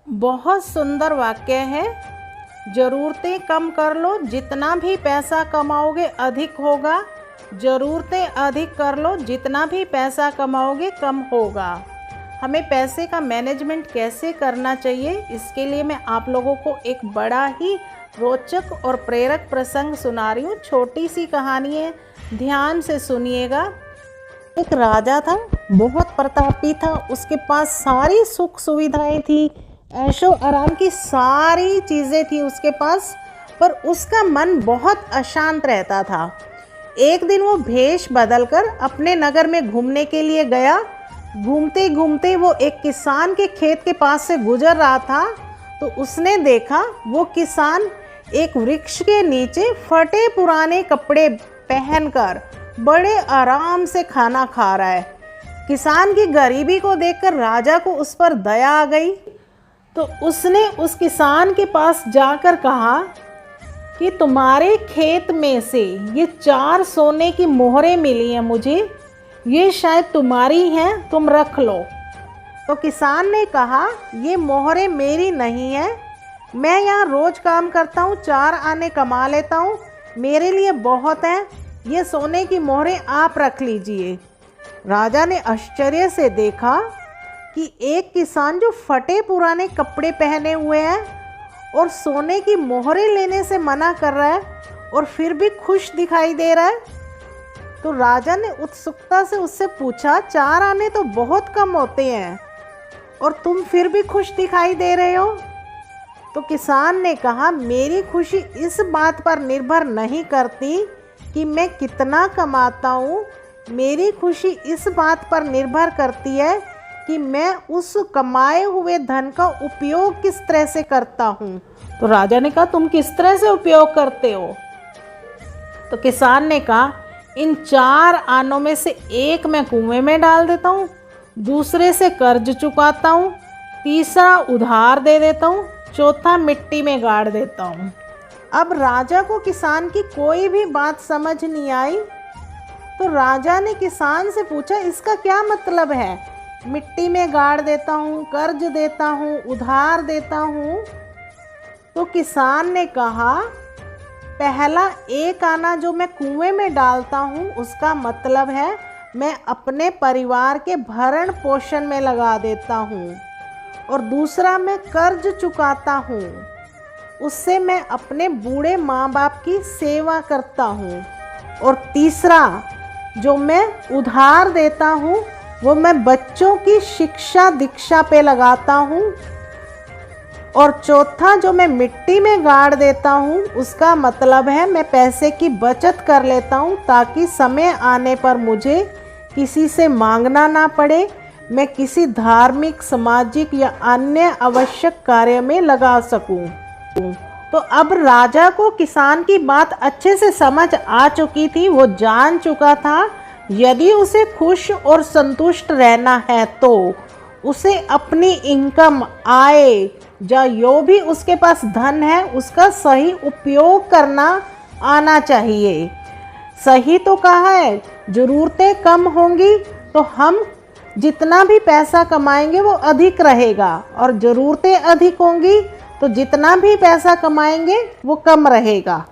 बहुत सुंदर वाक्य है। ज़रूरतें कम कर लो, जितना भी पैसा कमाओगे अधिक होगा। ज़रूरतें अधिक कर लो, जितना भी पैसा कमाओगे कम होगा। हमें पैसे का मैनेजमेंट कैसे करना चाहिए, इसके लिए मैं आप लोगों को एक बड़ा ही रोचक और प्रेरक प्रसंग सुना रही हूँ। छोटी सी कहानी है, ध्यान से सुनिएगा। एक राजा था, बहुत प्रतापी था। उसके पास सारी सुख सुविधाएं थी, ऐशो आराम की सारी चीज़ें थी उसके पास, पर उसका मन बहुत अशांत रहता था। एक दिन वो भेष बदलकर अपने नगर में घूमने के लिए गया। घूमते घूमते वो एक किसान के खेत के पास से गुजर रहा था, तो उसने देखा वो किसान एक वृक्ष के नीचे फटे पुराने कपड़े पहनकर बड़े आराम से खाना खा रहा है। किसान की गरीबी को देखकर राजा को उस पर दया आ गई, तो उसने उस किसान के पास जाकर कहा कि तुम्हारे खेत में से ये 4 सोने की मोहरें मिली हैं मुझे, ये शायद तुम्हारी हैं, तुम रख लो। तो किसान ने कहा, ये मोहरें मेरी नहीं हैं, मैं यहाँ रोज़ काम करता हूँ, 4 आने कमा लेता हूँ, मेरे लिए बहुत हैं, ये सोने की मोहरें आप रख लीजिए। राजा ने आश्चर्य से देखा कि एक किसान जो फटे पुराने कपड़े पहने हुए हैं और सोने की मोहरें लेने से मना कर रहा है, और फिर भी खुश दिखाई दे रहा है। तो राजा ने उत्सुकता से उससे पूछा, 4 आने तो बहुत कम होते हैं और तुम फिर भी खुश दिखाई दे रहे हो? तो किसान ने कहा, मेरी खुशी इस बात पर निर्भर नहीं करती कि मैं कितना कमाता हूँ, मेरी खुशी इस बात पर निर्भर करती है कि मैं उस कमाए हुए धन का उपयोग किस तरह से करता हूँ। तो राजा ने कहा, तुम किस तरह से उपयोग करते हो? तो किसान ने कहा, इन 4 आनों में से एक मैं कुएं में डाल देता हूँ, दूसरे से कर्ज चुकाता हूँ, तीसरा उधार दे देता हूँ, चौथा मिट्टी में गाड़ देता हूँ। अब राजा को किसान की कोई भी बात समझ नहीं आई, तो राजा ने किसान से पूछा, इसका क्या मतलब है? मिट्टी में गाड़ देता हूँ, कर्ज देता हूँ, उधार देता हूँ। तो किसान ने कहा, पहला 1 आना जो मैं कुएं में डालता हूँ, उसका मतलब है मैं अपने परिवार के भरण पोषण में लगा देता हूँ, और दूसरा मैं कर्ज चुकाता हूँ, उससे मैं अपने बूढ़े माँ बाप की सेवा करता हूँ, और तीसरा जो मैं उधार देता हूँ वो मैं बच्चों की शिक्षा दीक्षा पे लगाता हूँ, और चौथा जो मैं मिट्टी में गाड़ देता हूँ, उसका मतलब है मैं पैसे की बचत कर लेता हूँ, ताकि समय आने पर मुझे किसी से मांगना ना पड़े, मैं किसी धार्मिक, सामाजिक या अन्य आवश्यक कार्य में लगा सकूँ। तो अब राजा को किसान की बात अच्छे से समझ आ चुकी थी। वो जान चुका था यदि उसे खुश और संतुष्ट रहना है तो उसे अपनी इनकम, आय या जो भी उसके पास धन है उसका सही उपयोग करना आना चाहिए। सही तो कहा है, ज़रूरतें कम होंगी तो हम जितना भी पैसा कमाएंगे वो अधिक रहेगा, और ज़रूरतें अधिक होंगी तो जितना भी पैसा कमाएंगे वो कम रहेगा।